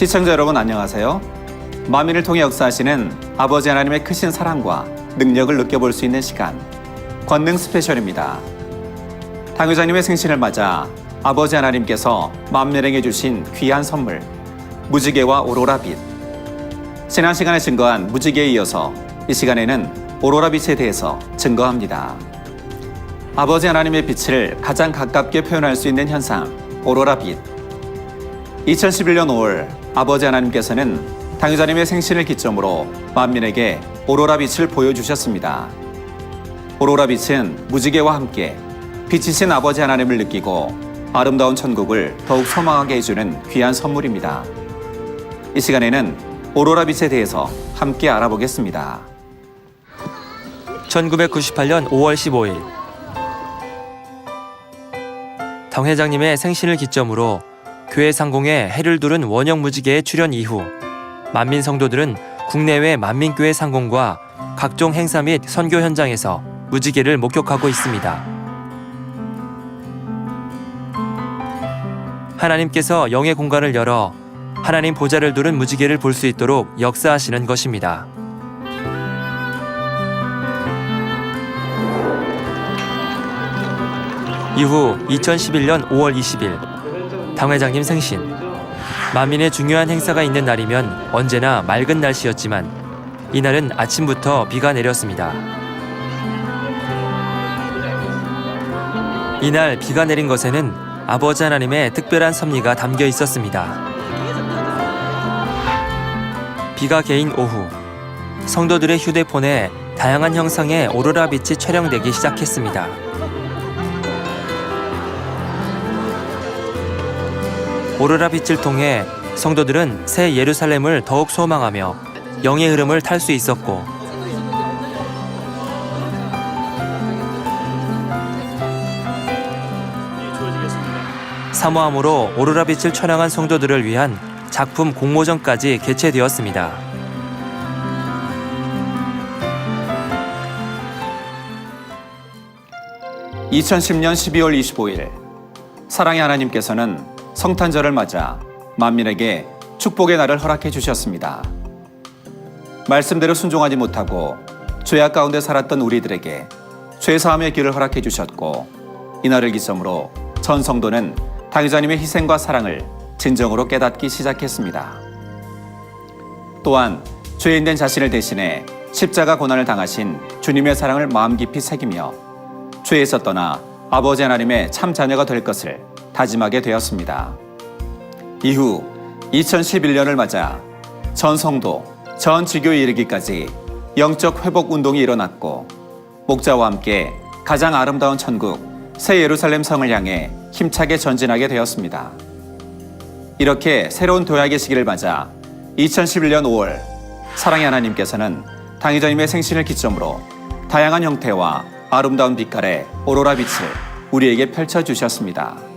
시청자 여러분 안녕하세요. 만민을 통해 역사하시는 아버지 하나님의 크신 사랑과 능력을 느껴볼 수 있는 시간, 권능 스페셜입니다. 당회장님의 생신을 맞아 아버지 하나님께서 만민에게 주신 귀한 선물, 무지개와 오로라빛. 지난 시간에 증거한 무지개에 이어서 이 시간에는 오로라빛에 대해서 증거합니다. 아버지 하나님의 빛을 가장 가깝게 표현할 수 있는 현상, 오로라빛. 2011년 5월 아버지 하나님께서는 당회자님의 생신을 기점으로 만민에게 오로라빛을 보여주셨습니다. 오로라빛은 무지개와 함께 빛이신 아버지 하나님을 느끼고 아름다운 천국을 더욱 소망하게 해주는 귀한 선물입니다. 이 시간에는 오로라빛에 대해서 함께 알아보겠습니다. 1998년 5월 15일 당 회장님의 생신을 기점으로 교회 상공에 해를 두른 원형 무지개의 출현 이후 만민 성도들은 국내외 만민교회 상공과 각종 행사 및 선교 현장에서 무지개를 목격하고 있습니다. 하나님께서 영의 공간을 열어 하나님 보좌를 두른 무지개를 볼 수 있도록 역사하시는 것입니다. 이후 2011년 5월 20일 당 회장님 생신. 만민의 중요한 행사가 있는 날이면 언제나 맑은 날씨였지만 이날은 아침부터 비가 내렸습니다. 이날 비가 내린 것에는 아버지 하나님의 특별한 섭리가 담겨 있었습니다. 비가 개인 오후 성도들의 휴대폰에 다양한 형상의 오로라 빛이 촬영되기 시작했습니다. 오로라 빛을 통해 성도들은 새 예루살렘을 더욱 소망하며 영의 흐름을 탈 수 있었고 사모함으로 오로라 빛을 촬영한 성도들을 위한 작품 공모전까지 개최되었습니다. (2010년 12월 25일) 사랑의 하나님께서는 성탄절을 맞아 만민에게 축복의 날을 허락해 주셨습니다. 말씀대로 순종하지 못하고 죄악 가운데 살았던 우리들에게 죄사함의 길을 허락해 주셨고 이날을 기점으로 전 성도는 당회자님의 희생과 사랑을 진정으로 깨닫기 시작했습니다. 또한 죄인된 자신을 대신해 십자가 고난을 당하신 주님의 사랑을 마음 깊이 새기며 죄에서 떠나 아버지 하나님의 참 자녀가 될 것을 다짐하게 되었습니다. 이후 2011년을 맞아 전 성도, 전 지교에 이르기까지 영적 회복 운동이 일어났고 목자와 함께 가장 아름다운 천국, 새 예루살렘 성을 향해 힘차게 전진하게 되었습니다. 이렇게 새로운 도약의 시기를 맞아 2011년 5월 사랑의 하나님께서는 당회자님의 생신을 기점으로 다양한 형태와 아름다운 빛깔의 오로라 빛을 우리에게 펼쳐주셨습니다.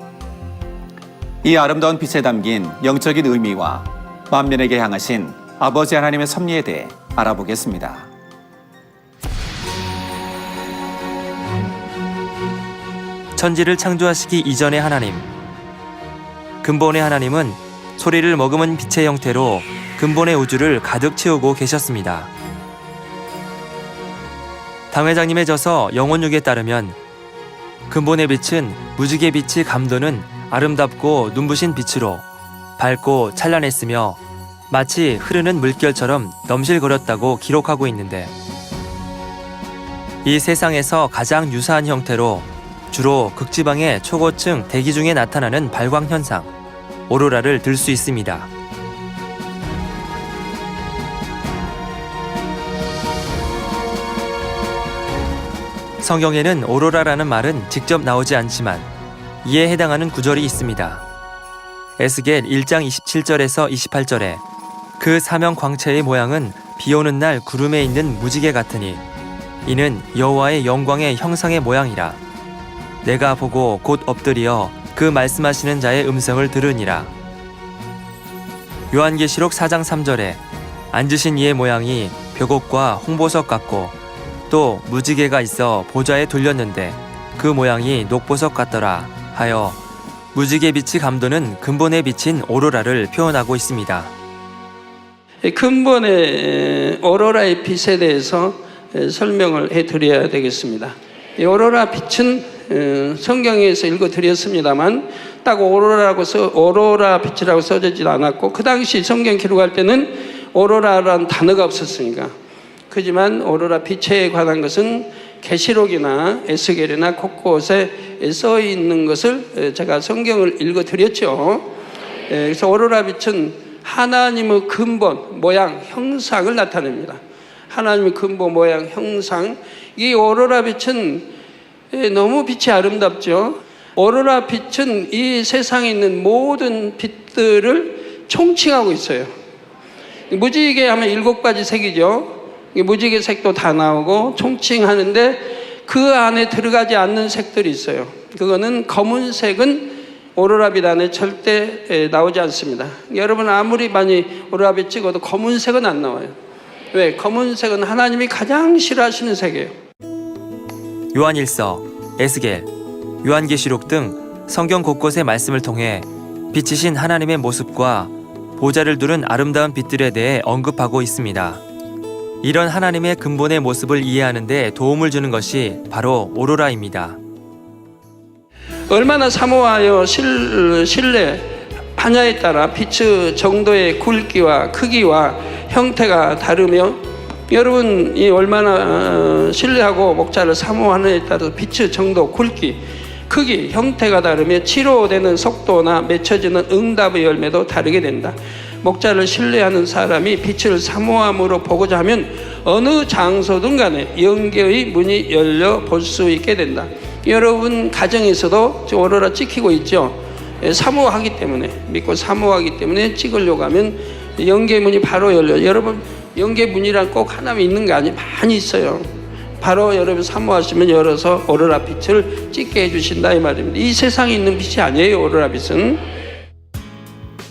이 아름다운 빛에 담긴 영적인 의미와 만민에게 향하신 아버지 하나님의 섭리에 대해 알아보겠습니다. 천지를 창조하시기 이전의 하나님. 근본의 하나님은 소리를 머금은 빛의 형태로 근본의 우주를 가득 채우고 계셨습니다. 당 회장님의 저서 영혼육에 따르면 근본의 빛은 무지개 빛이 감도는 아름답고 눈부신 빛으로 밝고 찬란했으며 마치 흐르는 물결처럼 넘실거렸다고 기록하고 있는데 이 세상에서 가장 유사한 형태로 주로 극지방의 초고층 대기 중에 나타나는 발광 현상, 오로라를 들 수 있습니다. 성경에는 오로라라는 말은 직접 나오지 않지만 이에 해당하는 구절이 있습니다. 에스겔 1장 27절에서 28절에 그 사명 광채의 모양은 비오는 날 구름에 있는 무지개 같으니 이는 여호와의 영광의 형상의 모양이라. 내가 보고 곧 엎드리어 그 말씀하시는 자의 음성을 들으니라. 요한계시록 4장 3절에 앉으신 이의 모양이 벽옥과 홍보석 같고 또 무지개가 있어 보좌에 돌렸는데 그 모양이 녹보석 같더라 하여 무지개 빛이 감도는 근본에 비친 오로라를 표현하고 있습니다. 근본의 오로라의 빛에 대해서 설명을 해드려야 되겠습니다. 이 오로라 빛은 성경에서 읽어드렸습니다만 딱 오로라 빛이라고 써지지 않았고, 그 당시 성경 기록할 때는 오로라라는 단어가 없었으니까. 하지만 오로라 빛에 관한 것은 계시록이나 에스겔이나 곳곳에 써 있는 것을 제가 성경을 읽어드렸죠. 그래서 오로라 빛은 하나님의 근본, 모양, 형상을 나타냅니다. 하나님의 근본, 모양, 형상. 이 오로라 빛은 너무 빛이 아름답죠. 오로라 빛은 이 세상에 있는 모든 빛들을 총칭하고 있어요. 무지개 하면 7가지 색이죠. 무지개 색도 다 나오고 총칭하는데 그 안에 들어가지 않는 색들이 있어요. 그거는 검은색은 오로라빛 안에 절대 나오지 않습니다. 여러분 아무리 많이 오로라빛 찍어도 검은색은 안 나와요. 왜? 검은색은 하나님이 가장 싫어하시는 색이에요. 요한일서, 에스겔, 요한계시록 등 성경 곳곳의 말씀을 통해 빛이신 하나님의 모습과 보좌를 두른 아름다운 빛들에 대해 언급하고 있습니다. 이런 하나님의 근본의 모습을 이해하는 데 도움을 주는 것이 바로 오로라입니다. 얼마나 사모하여 실내 하냐에 따라 빛의 정도의 굵기와 크기와 형태가 다르며, 여러분 이 얼마나 신뢰하고 목자를 사모하느냐에 따라서 빛의 정도, 굵기, 크기, 형태가 다르며 치료되는 속도나 맺혀지는 응답의 열매도 다르게 된다. 목자를 신뢰하는 사람이 빛을 사모함으로 보고자 하면 어느 장소든 간에 영계의 문이 열려 볼 수 있게 된다. 여러분 가정에서도 오로라 찍히고 있죠. 사모하기 때문에, 믿고 사모하기 때문에 찍으려고 하면 영계 문이 바로 열려요. 여러분 영계 문이란 꼭 하나만 있는 게 아니에요. 많이 있어요. 바로 여러분 사모하시면 열어서 오로라 빛을 찍게 해주신다 이 말입니다. 이 세상에 있는 빛이 아니에요. 오로라 빛은.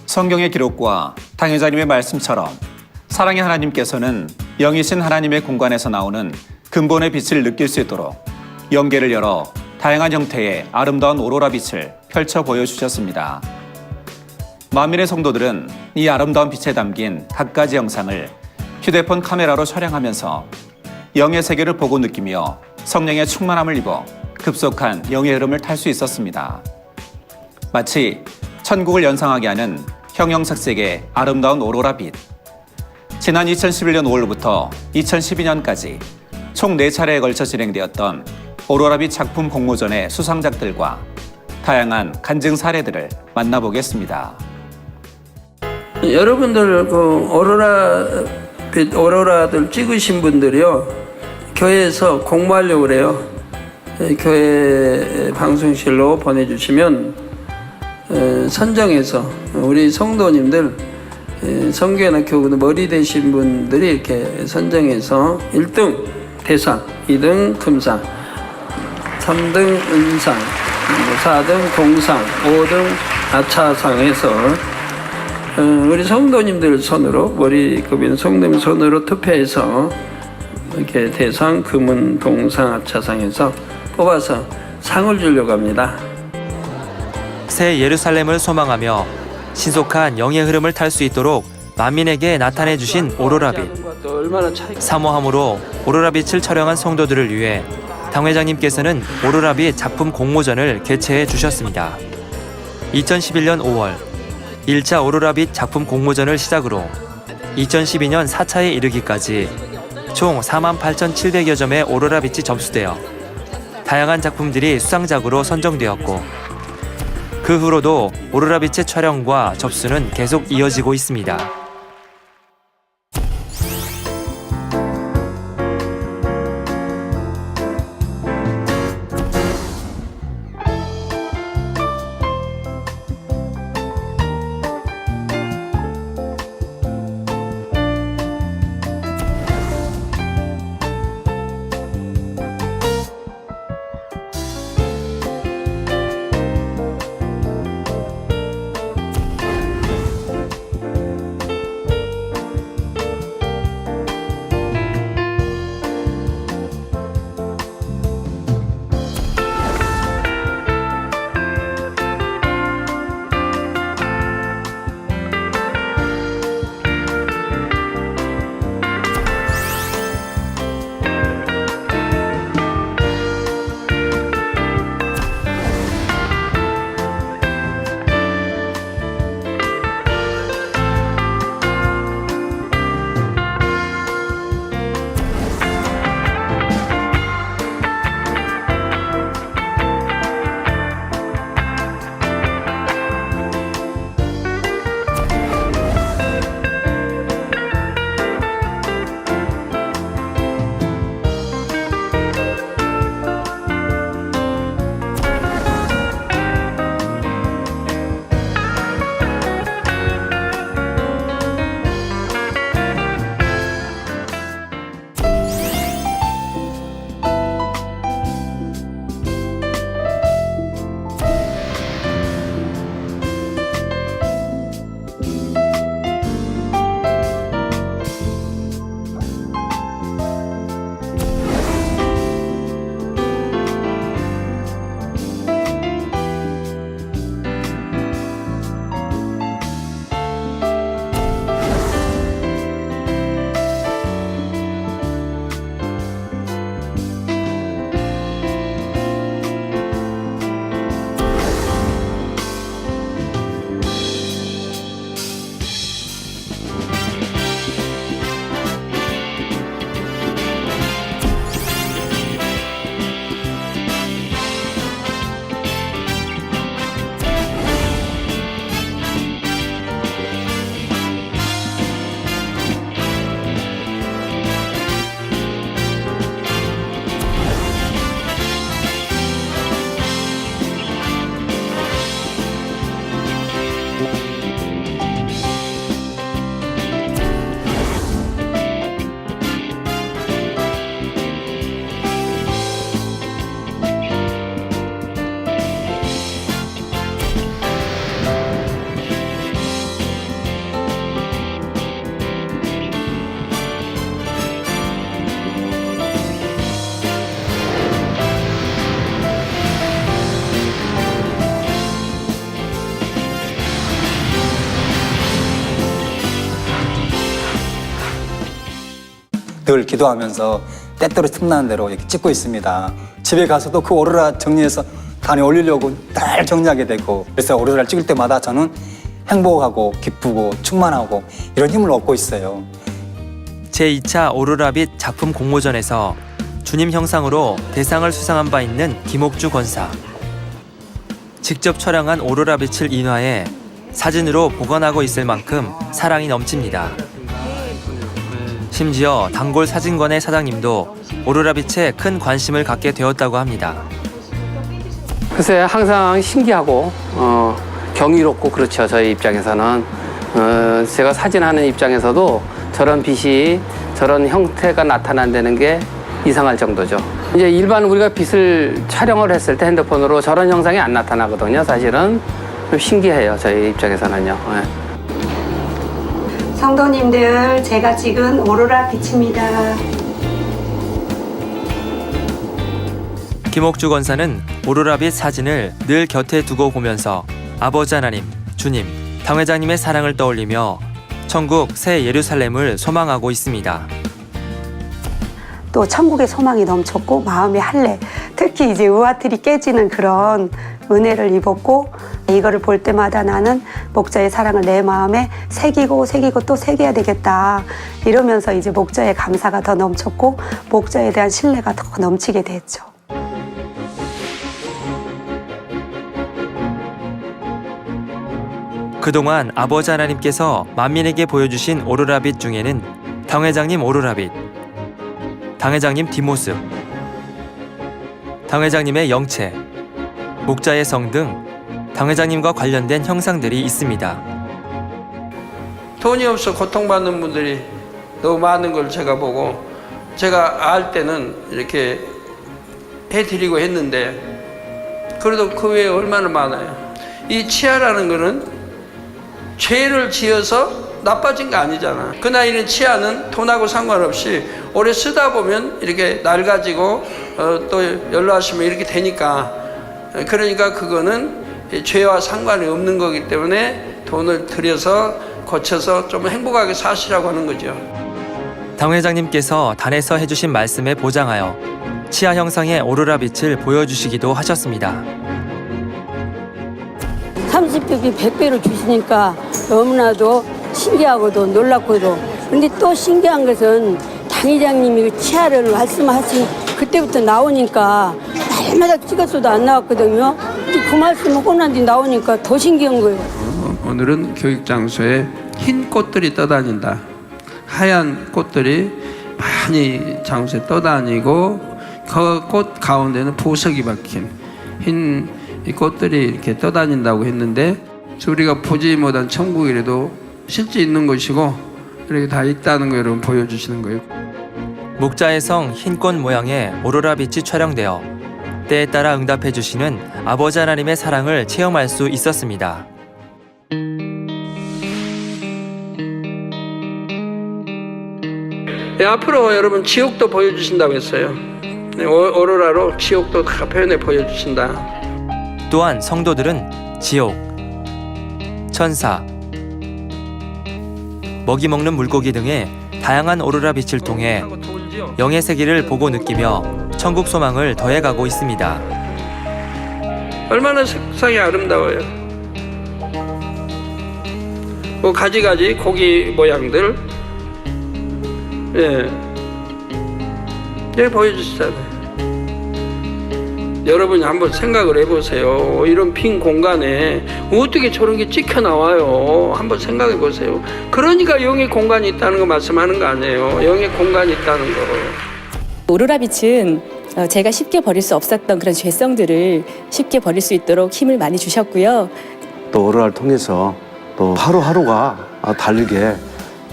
성경의 기록과 당회자님의 말씀처럼 사랑의 하나님께서는 영이신 하나님의 공간에서 나오는 근본의 빛을 느낄 수 있도록 영계를 열어 다양한 형태의 아름다운 오로라 빛을 펼쳐 보여주셨습니다. 만민의 성도들은 이 아름다운 빛에 담긴 갖가지 영상을 휴대폰 카메라로 촬영하면서 영의 세계를 보고 느끼며 성령의 충만함을 입어 급속한 영의 흐름을 탈 수 있었습니다. 마치 천국을 연상하게 하는 형형색색의 아름다운 오로라 빛. 지난 2011년 5월부터 2012년까지 총 4차례에 걸쳐 진행되었던 오로라 빛 작품 공모전의 수상작들과 다양한 간증 사례들을 만나보겠습니다. 여러분들 그 오로라들 찍으신 분들이요, 교회에서 공모하려고 그래요. 교회 방송실로 보내주시면 선정해서 우리 성도님들, 성교회나 교구는 머리 되신 분들이 이렇게 선정해서 1등 대상, 2등 금상, 3등 은상, 4등 동상, 5등 아차상에서 우리 성도님들 손으로, 머리급인 성도님 손으로 투표해서 이렇게 대상, 금은, 동상, 아차상에서 뽑아서 상을 주려고 합니다. 새 예루살렘을 소망하며 신속한 영의 흐름을 탈 수 있도록 만민에게 나타내 주신 오로라빛. 사모함으로 오로라빛을 촬영한 성도들을 위해 당회장님께서는 오로라빛 작품 공모전을 개최해 주셨습니다. 2011년 5월 1차 오로라빛 작품 공모전을 시작으로 2012년 4차에 이르기까지 총 48,700여 점의 오로라빛이 접수되어 다양한 작품들이 수상작으로 선정되었고, 그 후로도 오로라빛의 촬영과 접수는 계속 이어지고 있습니다. 늘 기도하면서 때때로 틈나는 대로 이렇게 찍고 있습니다. 집에 가서도 그 오로라 정리해서 단에 올리려고 늘 정리하게 되고, 그래서 오로라를 찍을 때마다 저는 행복하고 기쁘고 충만하고 이런 힘을 얻고 있어요. 제2차 오로라빛 작품 공모전에서 주님 형상으로 대상을 수상한 바 있는 김옥주 권사. 직접 촬영한 오로라빛을 인화해 사진으로 보관하고 있을 만큼 사랑이 넘칩니다. 심지어 단골 사진관의 사장님도 오로라빛에 큰 관심을 갖게 되었다고 합니다. 글쎄 항상 신기하고 경이롭고 그렇죠. 저희 입장에서는 제가 사진하는 입장에서도 저런 빛이 저런 형태가 나타난다는 게 이상할 정도죠. 이제 일반 우리가 빛을 촬영을 했을 때 핸드폰으로 저런 형상이 안 나타나거든요. 사실은 좀 신기해요. 저희 입장에서는요. 네. 성도님들, 제가 찍은 오로라 빛입니다. 김옥주 권사는 오로라빛 사진을 늘 곁에 두고 보면서 아버지 하나님, 주님, 당회장님의 사랑을 떠올리며 천국 새 예루살렘을 소망하고 있습니다. 또 천국의 소망이 넘쳤고 마음의 할례, 특히 이제 의아틀이 깨지는 그런 은혜를 입었고, 이거를 볼 때마다 나는 목자의 사랑을 내 마음에 새기고 또 새겨야 되겠다, 이러면서 이제 목자의 감사가 더 넘쳤고 목자에 대한 신뢰가 더 넘치게 됐죠. 그동안 아버지 하나님께서 만민에게 보여주신 오로라빛 중에는 당회장님 오로라빛, 당회장님 뒷모습, 당회장님의 영체, 목자의 성 등 당회장님과 관련된 형상들이 있습니다. 돈이 없어 고통받는 분들이 너무 많은 걸 제가 보고, 제가 알 때는 이렇게 해드리고 했는데, 그래도 그 외에 얼마나 많아요. 이 치아라는 거는 죄를 지어서 나빠진 거 아니잖아. 그 나이는 치아는 돈하고 상관없이 오래 쓰다 보면 이렇게 낡아지고 또 연로하시면 이렇게 되니까, 그러니까 그거는 죄와 상관이 없는 거기 때문에 돈을 들여서 고쳐서 좀 행복하게 사시라고 하는 거죠. 당회장님께서 단에서 해주신 말씀에 보장하여 치아 형상의 오로라 빛을 보여주시기도 하셨습니다. 30배비 100배로 주시니까 너무나도 신기하고도 놀랍고도, 근데 또 신기한 것은 당회장님이 그 치아를 말씀하신 그때부터 나오니까 날마다 찍었어도 안 나왔거든요. 근데 그 말씀을 하고 난 뒤 나오니까 더 신기한 거예요. 오늘은 교육 장소에 흰 꽃들이 떠다닌다. 하얀 꽃들이 많이 장소에 떠다니고 그 꽃 가운데는 보석이 박힌 흰 이 꽃들이 이렇게 떠다닌다고 했는데, 우리가 보지 못한 천국이라도 실제 있는 것이고 이렇게 다 있다는 거 여러분 보여주시는 거예요. 목자의 성 흰꽃 모양의 오로라 빛이 촬영되어 때에 따라 응답해 주시는 아버지 하나님의 사랑을 체험할 수 있었습니다. 네, 앞으로 여러분 지옥도 보여주신다고 했어요. 네, 오로라로 지옥도 다 표현해 보여주신다. 또한 성도들은 지옥, 천사, 먹이 먹는 물고기 등의 다양한 오로라 빛을 통해 영의 세계를 보고 느끼며 천국 소망을 더해가고 있습니다. 얼마나 색상이 아름다워요. 뭐 가지가지 고기 모양들, 예, 보여주시잖아요. 여러분이 한번 생각을 해보세요. 이런 빈 공간에 어떻게 저런 게 찍혀 나와요? 한번 생각해 보세요. 그러니까 영의 공간이 있다는 거 말씀하는 거 아니에요. 영의 공간이 있다는 거. 오로라 빛은 제가 쉽게 버릴 수 없었던 그런 죄성들을 쉽게 버릴 수 있도록 힘을 많이 주셨고요. 또 오로라를 통해서 또 하루하루가 다르게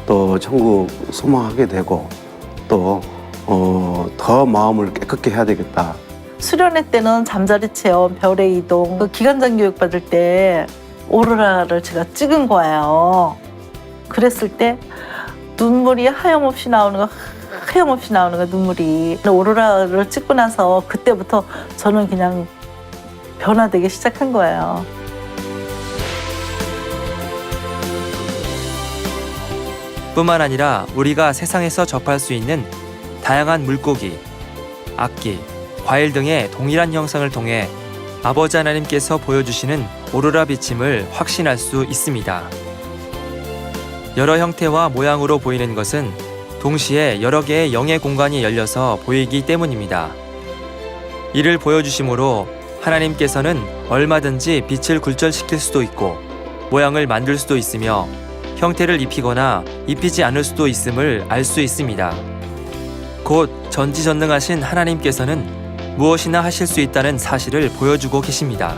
또 천국 소망하게 되고 또 더 마음을 깨끗게 해야 되겠다. 수련회 때는 잠자리 체험, 별의 이동, 그 기간장 교육 받을 때 오로라를 제가 찍은 거예요. 그랬을 때 눈물이 하염없이 나오는 거 눈물이. 오로라를 찍고 나서 그때부터 저는 그냥 변화되기 시작한 거예요. 뿐만 아니라 우리가 세상에서 접할 수 있는 다양한 물고기, 악기, 과일 등의 동일한 형상을 통해 아버지 하나님께서 보여주시는 오로라 비침을 확신할 수 있습니다. 여러 형태와 모양으로 보이는 것은 동시에 여러 개의 영의 공간이 열려서 보이기 때문입니다. 이를 보여주심으로 하나님께서는 얼마든지 빛을 굴절시킬 수도 있고 모양을 만들 수도 있으며 형태를 입히거나 입히지 않을 수도 있음을 알 수 있습니다. 곧 전지전능하신 하나님께서는 무엇이나 하실 수 있다는 사실을 보여주고 계십니다.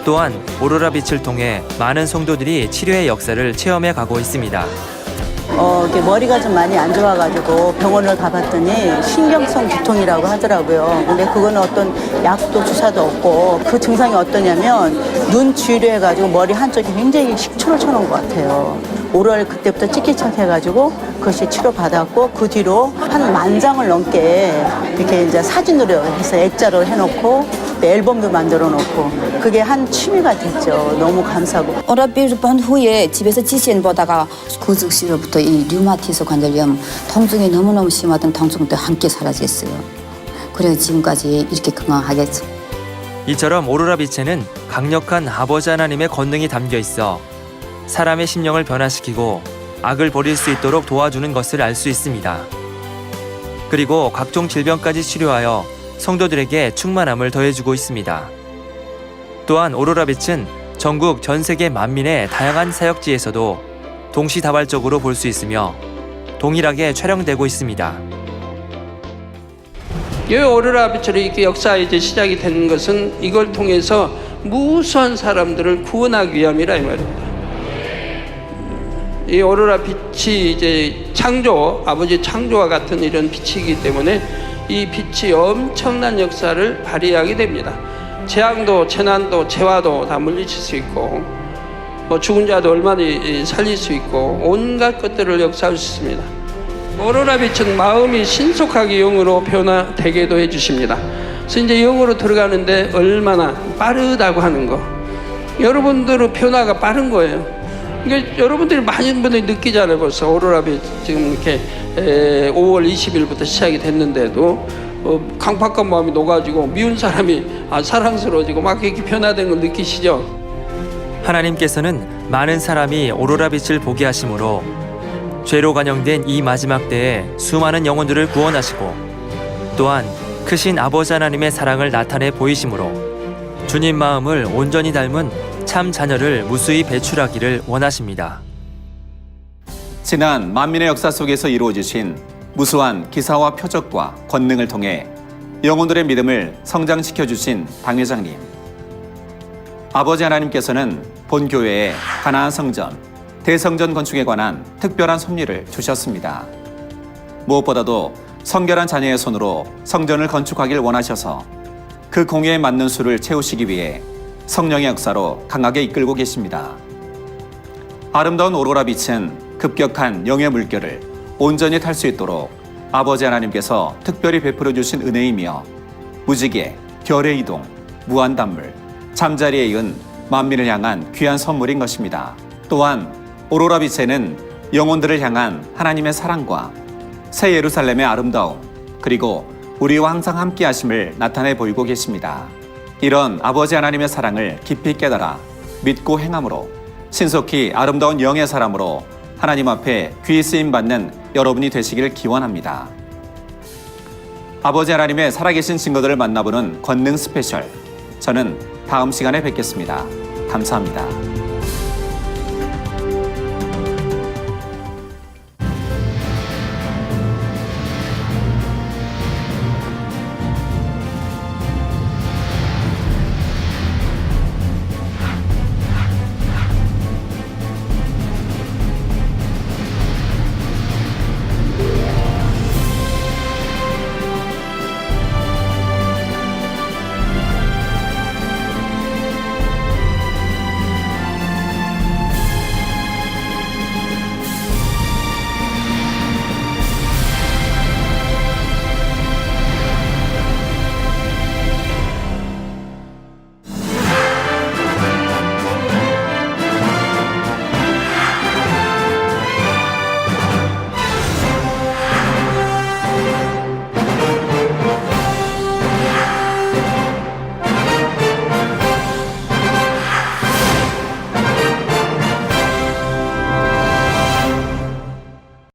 또한 오로라 빛을 통해 많은 성도들이 치료의 역사를 체험해 가고 있습니다. 이렇게 머리가 좀 많이 안 좋아가지고 병원을 가봤더니 신경성 두통이라고 하더라고요. 근데 그거는 어떤 약도 주사도 없고 그 증상이 어떠냐면 눈 뒤로 해가지고 머리 한쪽이 굉장히 식초를 쳐놓은 것 같아요. 오로라를 그때부터 찍기 시작해가지고 그것이 치료받았고 그 뒤로 한 10,000장을 넘게 이렇게 이제 사진으로 해서 액자로 해놓고 앨범도 만들어 놓고 그게 한 취미가 됐죠. 너무 감사하고. 오라비를 본 후에 집에서 지시인 보다가 그 즉시로부터 이 류마티스 관절염 통증이 너무너무 심하던 통증도 함께 사라졌어요. 그래서 지금까지 이렇게 건강하겠죠. 이처럼 오로라 빛에는 강력한 아버지 하나님의 권능이 담겨 있어 사람의 심령을 변화시키고 악을 버릴 수 있도록 도와주는 것을 알 수 있습니다. 그리고 각종 질병까지 치료하여 성도들에게 충만함을 더해주고 있습니다. 또한 오로라 빛은 전국 전 세계 만민의 다양한 사역지에서도 동시다발적으로 볼 수 있으며 동일하게 촬영되고 있습니다. 이 오로라 빛으로 이렇게 역사 이제 시작이 되는 것은 이걸 통해서 무수한 사람들을 구원하기 위함이라 이 말입니다. 이 오로라 빛이 이제 창조, 아버지 창조와 같은 이런 빛이기 때문에 이 빛이 엄청난 역사를 발휘하게 됩니다. 재앙도, 재난도, 재화도 다 물리칠 수 있고, 죽은 자도 얼마나 살릴 수 있고, 온갖 것들을 역사할 수 있습니다. 오로라 빛은 마음이 신속하게 영으로 변화되게도 해주십니다. 그래서 이제 영으로 들어가는데 얼마나 빠르다고 하는 거. 여러분들은 변화가 빠른 거예요. 그러니까 여러분들이 많은 분들이 느끼잖아요. 벌써 오로라 빛 지금 이렇게 5월 20일부터 시작이 됐는데도 강팍한 마음이 녹아지고 미운 사람이 사랑스러워지고 막 이렇게 변화되는 걸 느끼시죠? 하나님께서는 많은 사람이 오로라 빛을 보게 하심으로 죄로 간영된 이 마지막 때에 수많은 영혼들을 구원하시고 또한 크신 아버지 하나님의 사랑을 나타내 보이심으로 주님 마음을 온전히 닮은 참 자녀를 무수히 배출하기를 원하십니다. 지난 만민의 역사 속에서 이루어지신 무수한 기사와 표적과 권능을 통해 영혼들의 믿음을 성장시켜 주신 당회장님. 아버지 하나님께서는 본교회에 가나안 성전, 대성전 건축에 관한 특별한 섭리를 주셨습니다. 무엇보다도 성결한 자녀의 손으로 성전을 건축하길 원하셔서 그 공예에 맞는 수를 채우시기 위해 성령의 역사로 강하게 이끌고 계십니다. 아름다운 오로라 빛은 급격한 영의 물결을 온전히 탈 수 있도록 아버지 하나님께서 특별히 베풀어 주신 은혜이며 무지개, 별의 이동, 무한단물, 잠자리에 이은 만민을 향한 귀한 선물인 것입니다. 또한 오로라 빛에는 영혼들을 향한 하나님의 사랑과 새 예루살렘의 아름다움, 그리고 우리와 항상 함께 하심을 나타내 보이고 계십니다. 이런 아버지 하나님의 사랑을 깊이 깨달아 믿고 행함으로 신속히 아름다운 영의 사람으로 하나님 앞에 귀히 쓰임받는 여러분이 되시기를 기원합니다. 아버지 하나님의 살아계신 증거들을 만나보는 권능 스페셜. 저는 다음 시간에 뵙겠습니다. 감사합니다.